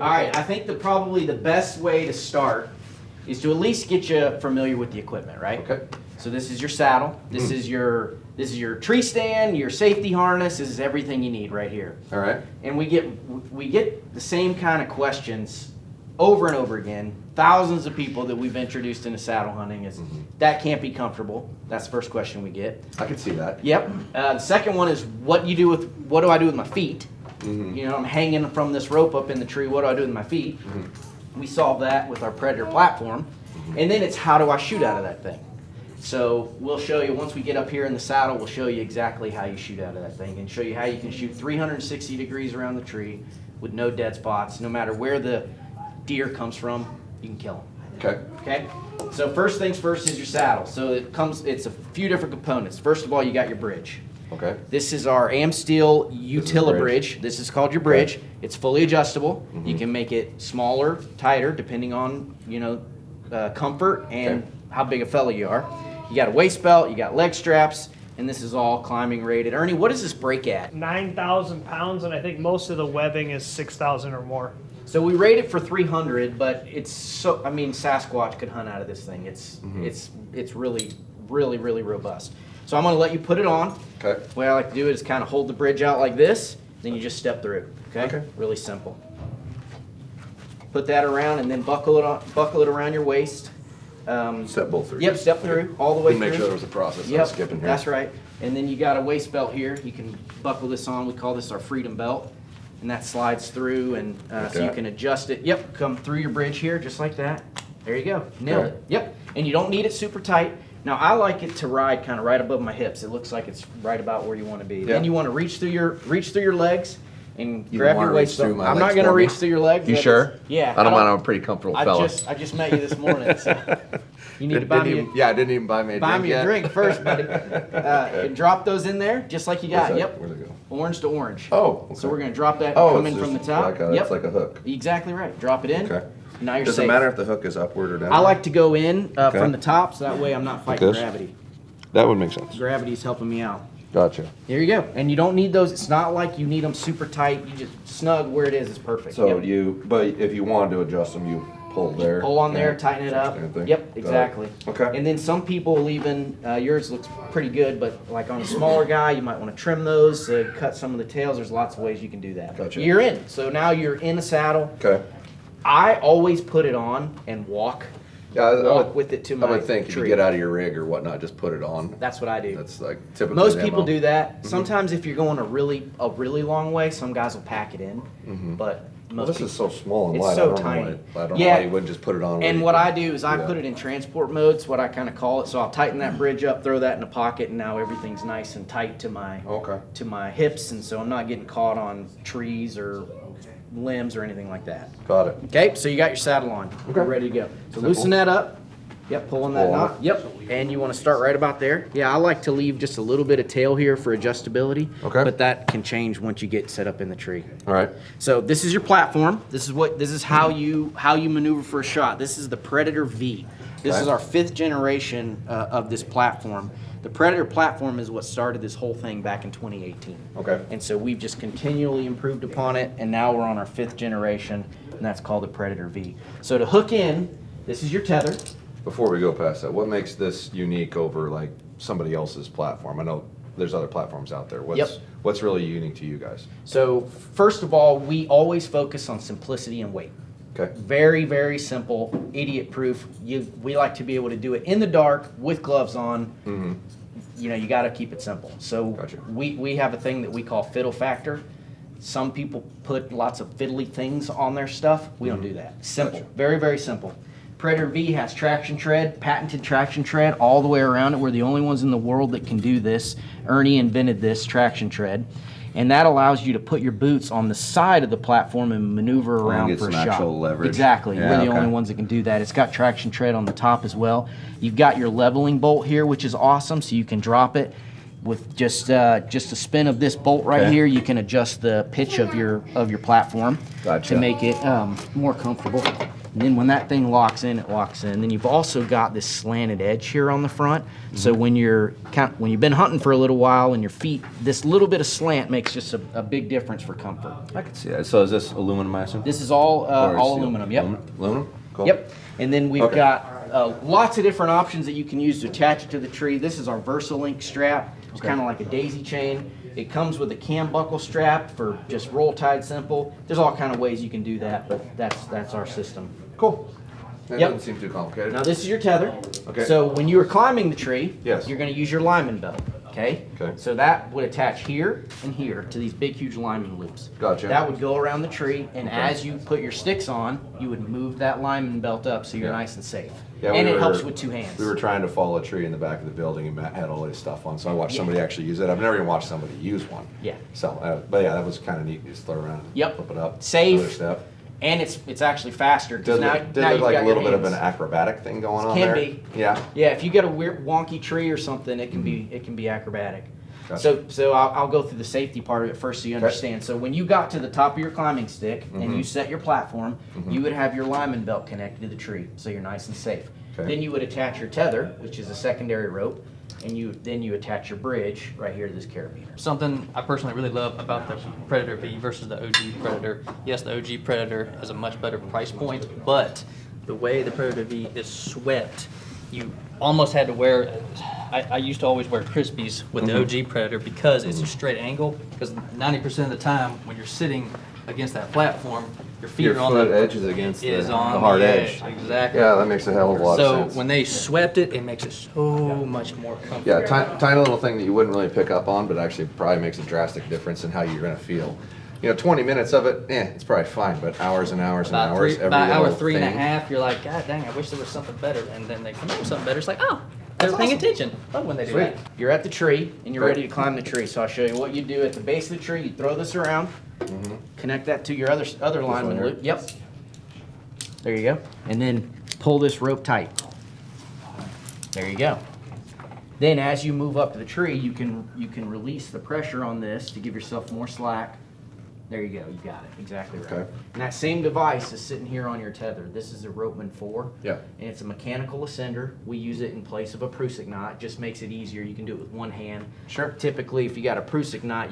All right, I think probably the best way to start is to at least get you familiar with the equipment, right? Okay. So this is your saddle. This is your tree stand, your safety harness. This is everything you need right here. All right. And we get the same kind of questions over and over again. Thousands of people that we've introduced into saddle hunting is that can't be comfortable. That's the first question we get. I can see that. Yep. The second one is what do I do with my feet? You know, I'm hanging from this rope up in the tree. What do I do with my feet? We solve that with our Predator platform. And then it's how do I shoot out of that thing? So we'll show you, once we get up here in the saddle, we'll show you exactly how you shoot out of that thing and show you how you can shoot 360 degrees around the tree with no dead spots. No matter where the deer comes from, you can kill them. Okay. Okay? So first things first is your saddle. So it's a few different components. First of all, you got your bridge. Okay. This is our Amsteel Utila bridge. This is called your bridge. Okay. It's fully adjustable. You can make it smaller, tighter, depending on, comfort and how big a fella you are. You got a waist belt, you got leg straps, and this is all climbing rated. Ernie, what does this break at? 9,000 pounds, and I think most of the webbing is 6,000 or more. So we rate it for 300, but it's so, I mean, Sasquatch could hunt out of this thing. It's really, really, really robust. So I'm gonna let you put it on. Okay. The way I like to do it is kind of hold the bridge out like this, then you just step through, okay? Really simple. Put that around and then buckle it around your waist. Step both through. Yep, step through, all the way through. Make sure there was a process. Yep, Skipping here. that's right. And then you got a waist belt here. You can buckle this on. We call this our freedom belt. And that slides through, and so you can adjust it. Yep, come through your bridge here, just like that. There you go, nailed it. Yep, and you don't need it super tight. Now I like it to ride kind of right above my hips. It looks like it's right about where you want to be. Then you want to reach through your legs and grab your waist belt. I'm not going to reach through your legs. You sure? Yeah. I don't mind. I'm a pretty comfortable fella. I just met you this morning, so you need to buy me. I didn't even buy me a drink. Buy me a drink first, buddy. And drop those in there, just like you got. Yep. Where'd they go? Orange to orange. Oh. Okay. So we're going to drop that. Come in from the top. It's like a hook. Exactly right. Drop it in. Okay. Now you're Does safe. it matter if the hook is upward or down? I like to go in from the top, so that way I'm not fighting gravity. That would make sense. Gravity's helping me out. Gotcha. There you go. And you don't need those. It's not like you need them super tight. You just snug where it is. It's perfect. So but if you wanted to adjust them, you pull there. Pull on there, tighten it up. Yep, exactly. Okay. And then some people will even, yours looks pretty good, but like on a smaller guy, you might want to trim those, cut some of the tails. There's lots of ways you can do that. Gotcha. You're in. So now you're in a saddle. Okay. I always put it on and walk with it to my I would think if you get out of your rig or whatnot, just put it on. That's what I do. That's like typical. Most people do that. Sometimes if you're going a really long way, some guys will pack it in. But most this is so small and it's light. so I don't tiny. know why, I don't know why you wouldn't just put it on. And what I do is I put it in transport mode. It's what I kind of call it. So I'll tighten that bridge up, throw that in a pocket, and now everything's nice and tight to my hips, and so I'm not getting caught on trees or limbs or anything like that. Got it. Okay, so you got your saddle on. You're ready to go. So loosen that up. Yep, pulling that knot. Yep, and you want to start right about there. Yeah, I like to leave just a little bit of tail here for adjustability. Okay. But that can change once you get set up in the tree. All right. So this is your platform. This is how you maneuver for a shot. This is the Predator V. This is our 5th generation of this platform. The Predator platform is what started this whole thing back in 2018. Okay. And so we've just continually improved upon it, and now we're on our 5th generation, and that's called the Predator V. So to hook in, this is your tether. Before we go past that, what makes this unique over like somebody else's platform? I know there's other platforms out there. What's really unique to you guys? So first of all, we always focus on simplicity and weight. Okay. Very, very simple, idiot-proof. We like to be able to do it in the dark with gloves on. You got to keep it simple. So we have a thing that we call fiddle factor. Some people put lots of fiddly things on their stuff. We don't do that. Simple. Very, very simple. Predator V has traction tread, patented traction tread all the way around it. We're the only ones in the world that can do this. Ernie invented this traction tread. And that allows you to put your boots on the side of the platform and maneuver around for a shot. Actual leverage. Exactly. We're the only ones that can do that. It's got traction tread on the top as well. You've got your leveling bolt here, which is awesome, so you can drop it with just a spin of this bolt right here. You can adjust the pitch of your platform to make it more comfortable. And then when that thing locks in, it locks in. Then you've also got this slanted edge here on the front. So when when you've been hunting for a little while and your feet, this little bit of slant makes just a big difference for comfort. I can see that. So is this aluminum, I assume? This is all Or is steel? aluminum. Yep. Aluminum? Cool. Yep. And then we've Okay. got lots of different options that you can use to attach it to the tree. This is our VersaLink strap. It's kind of like a daisy chain. It comes with a cam buckle strap for just roll tied simple. There's all kind of ways you can do that, but that's our system. Cool. That Yep. doesn't seem too complicated. Now this is your tether. Okay. So when you are climbing the tree, Yes. you're going to use your lineman belt. Okay. Okay. So that would attach here and here to these big, huge lineman loops. Gotcha. That would go around the tree, and Okay. as you put your sticks on, you would move that lineman belt up so you're Yeah. nice and safe. Yeah, and we it were- helps with two hands. We were trying to follow a tree in the back of the building, and Matt had all his stuff on, so I watched somebody actually use it. I've never even watched somebody use one. Yeah. So, but yeah, that was kind of neat. You just throw around and Yep. flip it up. Safe. Another step. And it's actually faster Does because now, it now look you've like got a little your bit of an hands. acrobatic thing going on Can there? be. Yeah. Yeah, if you get a weird wonky tree or something, it can be acrobatic. Gotcha. So I'll go through the safety part of it first so you understand. So when you got to the top of your climbing stick and you set your platform, you would have your lineman belt connected to the tree, so you're nice and safe. Okay. Then you would attach your tether, which is a secondary rope, and then you attach your bridge right here to this carabiner. Something I personally really love about the Predator V versus the OG Predator. Yes, the OG Predator has a much better price point, but the way the Predator V is swept, you almost had to wear, I used to always wear Crispies with the OG Predator because it's a straight angle, because 90% of the time when you're sitting against that platform, your feet Your are on foot the edge is against is the on hard the edge. Exactly. Yeah, that makes a hell of a lot of So sense. when they swept it, it makes it so much more comfortable. Yeah, tiny little thing that you wouldn't really pick up on, but actually probably makes a drastic difference in how you're going to feel. 20 minutes of it, it's probably fine, but hours and hours and hours, every By hour little three and a thing. half, you're like, God dang, I wish there was something better. And then they come up with something better. It's like, oh, they're paying attention. Love when they do Sweet. that. You're at the tree and you're Okay. ready to climb the tree. So I'll show you what you do at the base of the tree. You throw this around, connect that to your other lineman here? loop. Yep. There you go. And then pull this rope tight. There you go. Then as you move up to the tree, you can release the pressure on this to give yourself more slack. There you go. You got it. Exactly right. Okay. And that same device is sitting here on your tether. This is a Ropeman 4. Yeah. And it's a mechanical ascender. We use it in place of a Prusik knot. It just makes it easier. You can do it with one hand. Sure. Typically, if you got a Prusik knot,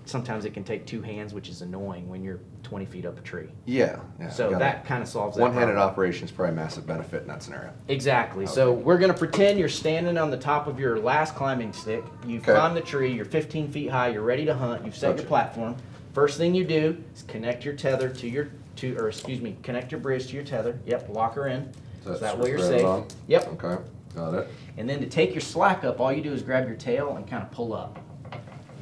sometimes it can take two hands, which is annoying when you're 20 feet up a tree. Yeah. So that kind of solves that One-handed problem. operation is probably a massive benefit in that scenario. Exactly. So we're going to pretend you're standing on the top of your last climbing stick. You've Okay. climbed the tree. You're 15 feet high. You're ready to hunt. You've set Gotcha. your platform. First thing you do is connect your tether connect your bridge to your tether. Yep, lock her in. So that way you're thread it safe. on? Yep. Okay, got it. And then to take your slack up, all you do is grab your tail and kind of pull up.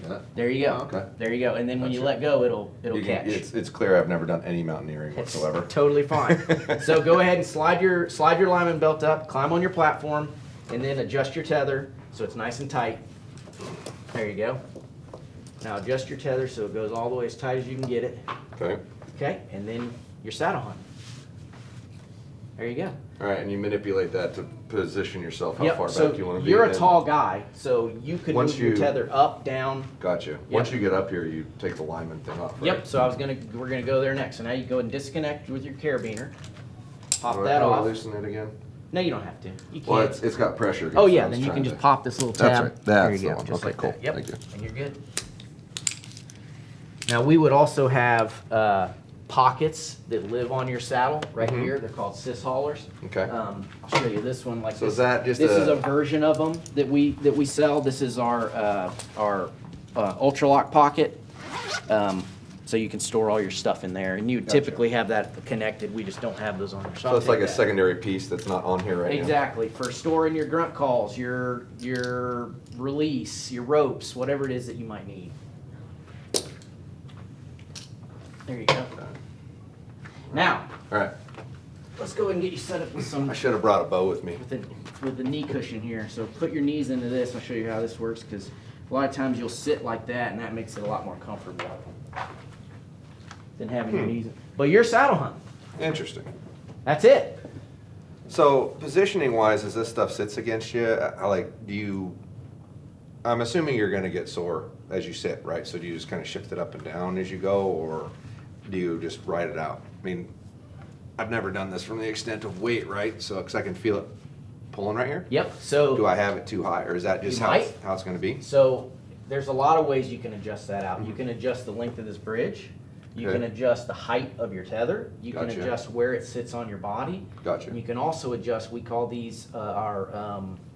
Got it. There you go. Oh, okay. There you go. And then when you Gotcha. let go, it'll You can- catch. It's clear I've never done any mountaineering It's whatsoever. totally fine. So go ahead and slide your lineman belt up, climb on your platform, and then adjust your tether so it's nice and tight. There you go. Now adjust your tether so it goes all the way as tight as you can get it. Okay. Okay, and then your saddle hunt. There you go. All right, and you manipulate that to position yourself how Yep, far so back you want to be. you're a then- tall guy, so you could Once move your you- tether up, down. Gotcha. Once you get up here, you take the lineman thing off, right? Yep, so we're gonna go there next. So now you go and disconnect with your carabiner. Pop Do I- that do I off. loosen it again? No, you don't have to. You Well, can't. it's got pressure. Oh so yeah, I was then you trying can just to- pop this little That's tab. right. There That's you the go. one. Just Okay, like cool. that. Yep. Thank you. And you're good. Now we would also have pockets that live on your saddle right Mhm. here. They're called sis haulers. Okay. I'll show you this one. Like So this. is that just this is a- a version of them that we sell. This is our Ultralock pocket. So you can store all your stuff in there, and you Gotcha. typically have that connected. We just don't have those on there. So I'll it's like take a that. secondary piece that's not on here right now. Exactly, for storing your grunt calls, your release, your ropes, whatever it is that you might need. There you go. Now, All right. let's go ahead and get you set up with some I should have brought a bow with me. with the knee cushion here. So put your knees into this. I'll show you how this works because a lot of times you'll sit like that, and that makes it a lot more comfortable than having your knees. But you're saddle hunting. Interesting. That's it. So positioning wise, as this stuff sits against you, I'm assuming you're going to get sore as you sit, right? So do you just kind of shift it up and down as you go, or do you just ride it out? I mean, I've never done this from the extent of weight, right? So, because I can feel it pulling right here. Yep, so. Do I have it too high, or is that just You how might. how it's going to be? So there's a lot of ways you can adjust that out. You can adjust the length of this bridge. You Okay. can adjust the height of your tether. You can Gotcha. adjust where it sits on your body. Gotcha. And you can also adjust, we call these our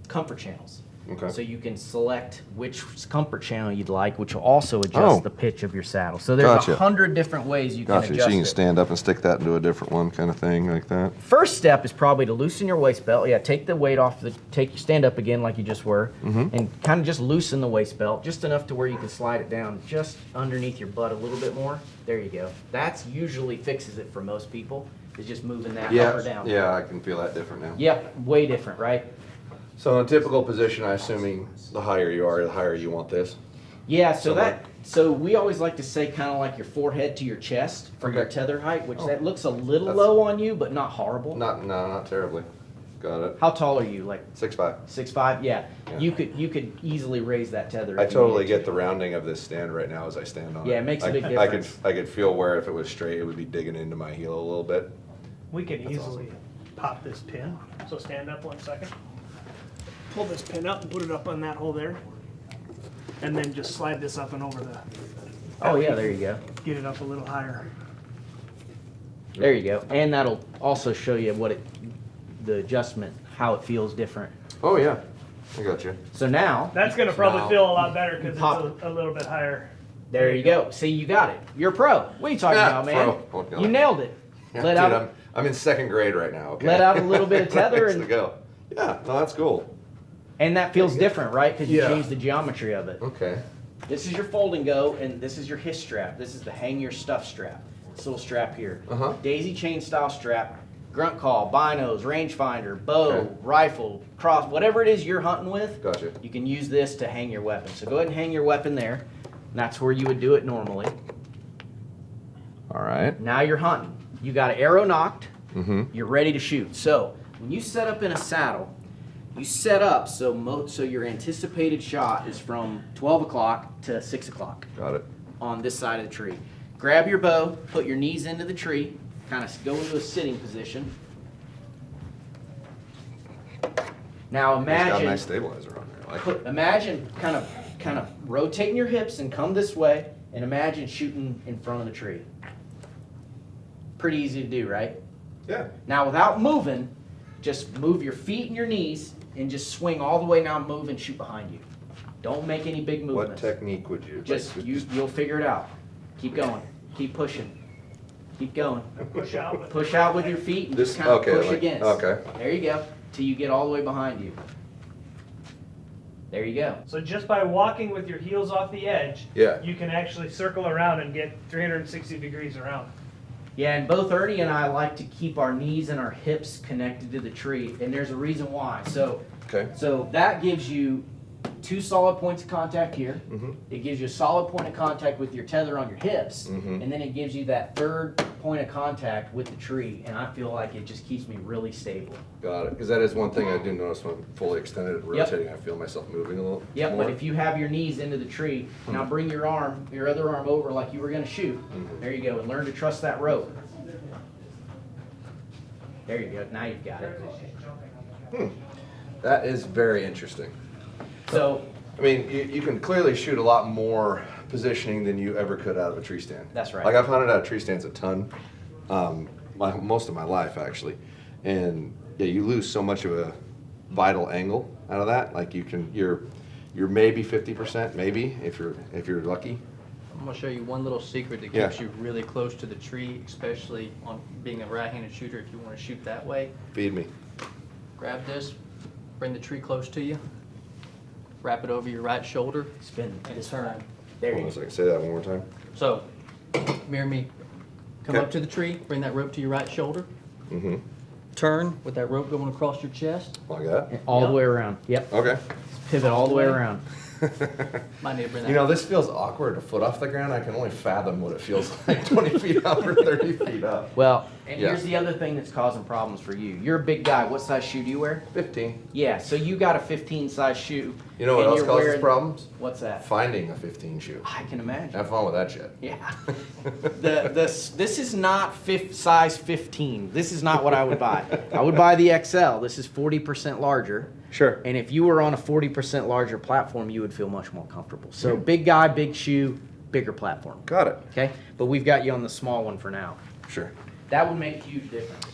comfort channels. Okay. So you can select which comfort channel you'd like, which will also adjust Oh. the pitch of your saddle. So there's Gotcha. 100 different ways you can Gotcha. So adjust you can it. stand up and stick that into a different one, kind of thing, like that. First step is probably to loosen your waist belt. Yeah, take the weight off stand up again like you just were, and kind of just loosen the waist belt just enough to where you can slide it down just underneath your butt a little bit more. There you go. That's usually fixes it for most people. Is just moving that up or down. Yeah, I can feel that different now. Yep, way different, right? So in a typical position, I'm assuming the higher you are, the higher you want this. Yeah, so Somewhere. so we always like to say kind of like your forehead to your chest for your Okay. tether height, which Oh. that looks a little That's- low on you, but not horrible. Not terribly. Got it. How tall are you? Like 6'5". 6'5"? Yeah. Yeah. You could easily raise that tether. I if you totally needed to. get the rounding of this stand right now as I stand on it. Yeah, it makes a big I difference. could feel where if it was straight, it would be digging into my heel a little bit. We can That's easily pop this pin. So stand up 1 second. Pull this pin up and put it up on that hole there. And then just slide this up and over the, Oh yeah, there you go. get it up a little higher. There you go. And that'll also show you the adjustment, how it feels different. Oh yeah, I got you. So now, That's gonna probably Now- feel a lot better because Pop. it's a little bit higher. there you go. See, you got it. You're a pro. What are you talking Yeah, about, man? pro. Oh, God. You nailed it. Yeah, Let dude, out. I'm in 2nd grade right now. Okay. Let out a little bit of tether Next to and- go. Yeah, no, that's cool. And that feels different, right? Because you Yeah. changed the geometry of it. Okay. This is your folding go, and this is your his strap. This is the hang your stuff strap. This little strap here. Uh-huh. Daisy chain style strap, grunt call, binos, rangefinder, bow, Okay. rifle, cross, whatever it is you're hunting with. Gotcha. You can use this to hang your weapon. So go ahead and hang your weapon there. And that's where you would do it normally. All right. Now you're hunting. You got an arrow knocked. Mm-hmm. You're ready to shoot. So when you set up in a saddle, you set up so your anticipated shot is from 12 o'clock to 6 o'clock Got it. on this side of the tree. Grab your bow, put your knees into the tree, kind of go into a sitting position. Now It's got a imagine, nice stabilizer on there. I like it. imagine kind of rotating your hips and come this way, and imagine shooting in front of the tree. Pretty easy to do, right? Yeah. Now without moving, just move your feet and your knees and just swing all the way. Now move and shoot behind you. Don't make any big What movements. technique would you? Just you'll figure it out. Keep going. Keep pushing. Keep going. Push out. with Push the- out with your feet and This- just kind of okay, push like- against. okay. There you go. Till you get all the way behind you. There you go. So just by walking with your heels off the edge, Yeah. you can actually circle around and get 360 degrees around. Yeah, and both Ernie and I like to keep our knees and our hips connected to the tree, and there's a reason why. Okay. So that gives you 2 solid points of contact here. Mm-hmm. It gives you a solid point of contact with your tether on your hips, Mhm. and then it gives you that 3rd point of contact with the tree, and I feel like it just keeps me really stable. Got it. Because that is one thing I do notice when I'm fully extended and Yep. rotating. I feel myself moving a little. Yep, more. but if you have your knees into the tree, now bring your other arm over like you were gonna shoot. Mhm. There you go, and learn to trust that rope. There you go, now you've got it. That is very interesting. So, I mean, you can clearly shoot a lot more positioning than you ever could out of a tree stand. That's right. Like I've hunted out of tree stands a ton, most of my life actually, and yeah, you lose so much of a vital angle out of that. Like you're maybe 50%, maybe if you're lucky. I'm gonna show you one little secret that Yeah. keeps you really close to the tree, especially on being a right-handed shooter. If you want to shoot that way, Feed me. grab this, bring the tree close to you, wrap it over your right shoulder, spin and this turn. way. There Hold you on a go. second. Say that one more time. So, mirror me. Come Okay. up to the tree, bring that rope to your right shoulder, Mm-hmm. turn with that rope going across your chest. Like that. All Yep. the way around. Yep. Okay. Pivot all the way around. Might need to bring that. You know, this feels awkward, a foot off the ground. I can only fathom what it feels like 20 feet up or 30 feet up. Well, and Yeah. here's the other thing that's causing problems for you. You're a big guy. What size shoe do you wear? 15. Yeah, so you got a 15 size shoe. You know what and else you're causes wearing- problems? What's that? Finding a 15 shoe. I can imagine. Have fun with that shit. Yeah. This is not size 15. This is not what I would buy. I would buy the XL. This is 40% larger. Sure. And if you were on a 40% larger platform, you would feel much more comfortable. So big guy, big shoe, bigger platform. Got it. Okay? But we've got you on the small one for now. Sure. That would make a huge difference.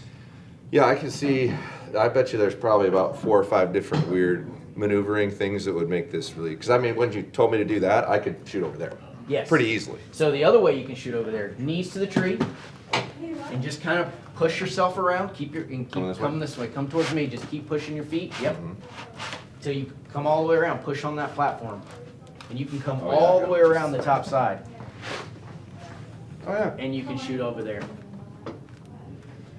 Yeah, I can see. I bet you there's probably about 4 or 5 different weird maneuvering things that would make this really. Because I mean, when you told me to do that, I could shoot over there. Yes. Pretty easily. So the other way you can shoot over there, knees to the tree, and just kind of push yourself around. Keep coming this way. Come towards me. Just keep pushing your feet. Yep. Till you come all the way around. Push on that platform, and you can come all the way around the top side, Oh yeah. and you can shoot over there.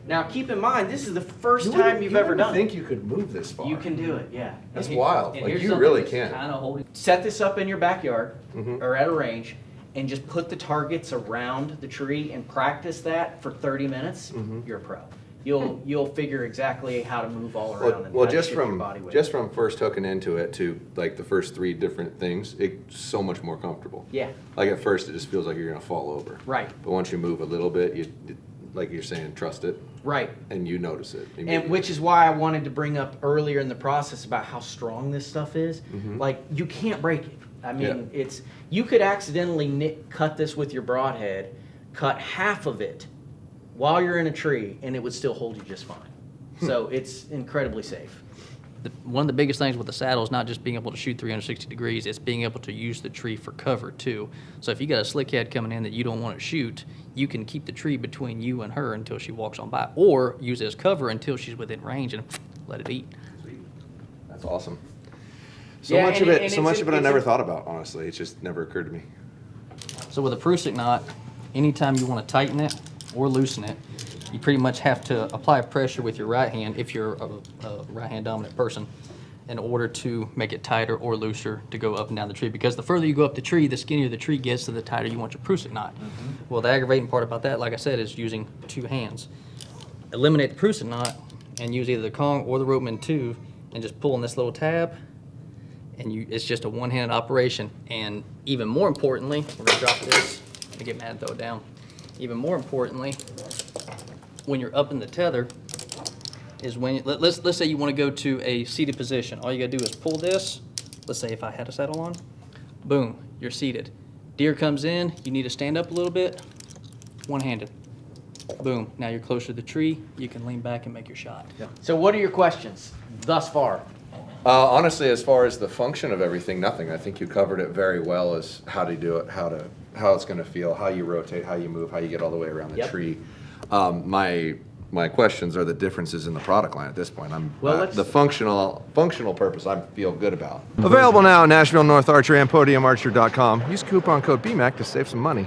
Now keep in mind, this is the first time you've ever done I think it. you could move this far. You can do it. Yeah. That's And wild. and Like here's you something really that's can. Kind of holding. Set this up in your backyard Mhm. or at a range, and just put the targets around the tree and practice that for 30 minutes. You're a pro. You'll figure exactly how to move all around and Well, how to just shift your from body weight. just from first hooking into it to like the first 3 different things, it's so much more comfortable. Yeah. Like at first, it just feels like you're gonna fall over. Right. But once you move a little bit, like you're saying, trust it, Right. and you notice it. And immediately. which is why I wanted to bring up earlier in the process about how strong this stuff is. Like, you can't break it. I mean, you could accidentally cut this with your broadhead, cut half of it while you're in a tree, and it would still hold you just fine. So it's incredibly safe. One of the biggest things with the saddle is not just being able to shoot 360 degrees, it's being able to use the tree for cover too. So if you got a slick head coming in that you don't want to shoot, you can keep the tree between you and her until she walks on by, or use it as cover until she's within range and let it eat. That's awesome. So Yeah, much and of it, and so much it's of it, I it's never thought about. Honestly, it just never occurred to me. So with a Prusik knot, anytime you want to tighten it or loosen it, you pretty much have to apply pressure with your right hand if you're a right hand dominant person in order to make it tighter or looser to go up and down the tree. Because the further you go up the tree, the skinnier the tree gets, so the tighter you want your Prusik knot. Well, the aggravating part about that, like I said, is using 2 hands. Eliminate the Prusik knot and use either the Kong or the Ropeman 2 and just pull on this little tab, and it's just a one-handed operation. And even more importantly, we're gonna drop this. I get mad and throw it down. Even more importantly, when you're up in the tether, is when let's say you want to go to a seated position. All you gotta do is pull this. Let's say if I had a saddle on, boom, you're seated. Deer comes in, you need to stand up a little bit, one-handed. Boom, now you're closer to the tree, you can lean back and make your shot. So what are your questions thus far? Honestly, as far as the function of everything, nothing. I think you covered it very well as how to do it, how it's going to feel, how you rotate, how you move, how you get all the way around the Yep. tree. My questions are the differences in the product line at this point. The functional purpose I feel good about. Available now at Nashville North Archery and PodiumArcher.com. Use coupon code BMAC to save some money.